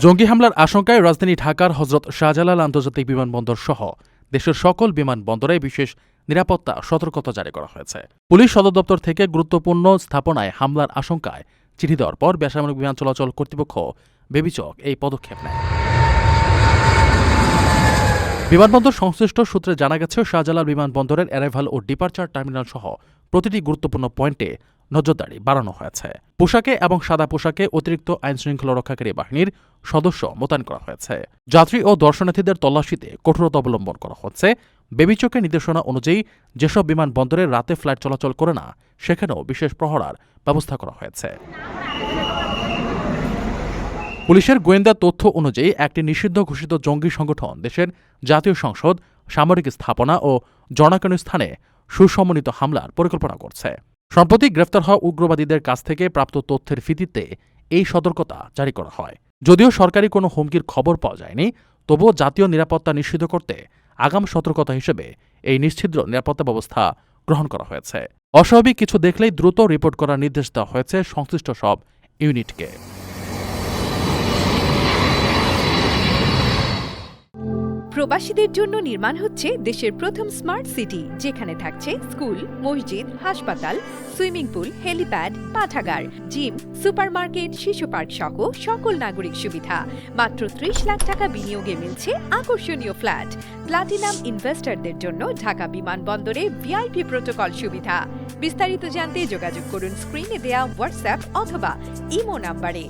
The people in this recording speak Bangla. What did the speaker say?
জঙ্গি হামলার আশঙ্কায় রাজধানী ঢাকার হযরত শাহজালাল আন্তর্জাতিক বিমানবন্দর সহ দেশের সকল বিমানবন্দরে বিশেষ নিরাপত্তা সতর্কতা জারি করা হয়েছে। পুলিশ সদর দপ্তর থেকে গুরুত্বপূর্ণ স্থাপনায় হামলার আশঙ্কায় চিঠি দেওয়ার পর বেসামরিক বিমান চলাচল কর্তৃপক্ষ বেবিচক এই পদক্ষেপ নেয়। বিমানবন্দর সংশ্লিষ্ট সূত্রে জানা গেছে, শাহজালাল বিমানবন্দরের অ্যারাইভাল ও ডিপার্চার টার্মিনাল সহ প্রতিটি গুরুত্বপূর্ণ পয়েন্টে নজরদারি বাড়ানো হয়েছে। পোশাকে এবং সাদা পোশাকে অতিরিক্ত আইনশৃঙ্খলা রক্ষাকারী বাহিনীর সদস্য মোতায়েন করা হয়েছে। যাত্রী ও দর্শনার্থীদের তল্লাশিতে কঠোরতা অবলম্বন করা হচ্ছে। বেবিচকের নির্দেশনা অনুযায়ী যেসব বিমানবন্দরে রাতে ফ্লাইট চলাচল করে না, সেখানেও বিশেষ প্রহরার ব্যবস্থা করা হয়েছে। পুলিশের গোয়েন্দা তথ্য অনুযায়ী একটি নিষিদ্ধ ঘোষিত জঙ্গি সংগঠন দেশের জাতীয় সংসদ, সামরিক স্থাপনা ও জনাকীর্ণ স্থানে সুসমন্বিত হামলার পরিকল্পনা করছে। সম্প্রতি গ্রেফতার হওয়া উগ্রবাদীদের কাছ থেকে প্রাপ্ত তথ্যের ভিত্তিতে এই সতর্কতা জারি করা হয়। যদিও সরকারি কোনো হুমকির খবর পাওয়া যায়নি, তবুও জাতীয় নিরাপত্তা নিশ্চিত করতে আগাম সতর্কতা হিসেবে এই নিশ্ছিদ্র নিরাপত্তা ব্যবস্থা গ্রহণ করা হয়েছে। অস্বাভাবিক কিছু দেখলেই দ্রুত রিপোর্ট করার নির্দেশ দেওয়া হয়েছে সংশ্লিষ্ট সব ইউনিটকে। প্রবাসীদের জন্য নির্মাণ হচ্ছে দেশের প্রথম স্মার্ট সিটি, যেখানে থাকছে স্কুল, মসজিদ, হাসপাতাল, সুইমিং পুল, হেলিপ্যাড, পাঠাগার, জিম, সুপারমার্কেট, শিশু পার্ক সহ সকল নাগরিক সুবিধা। মাত্র ৩০ লাখ টাকা বিনিয়োগে মিলছে আকর্ষণীয় ফ্ল্যাট। প্লাটিনাম ইনভেস্টরদের জন্য ঢাকা বিমানবন্দরে ভিআইপি প্রোটোকল সুবিধা। বিস্তারিত জানতে যোগাযোগ করুন স্ক্রিনে দেয়া হোয়াটসঅ্যাপ অথবা ইমো নাম্বারে।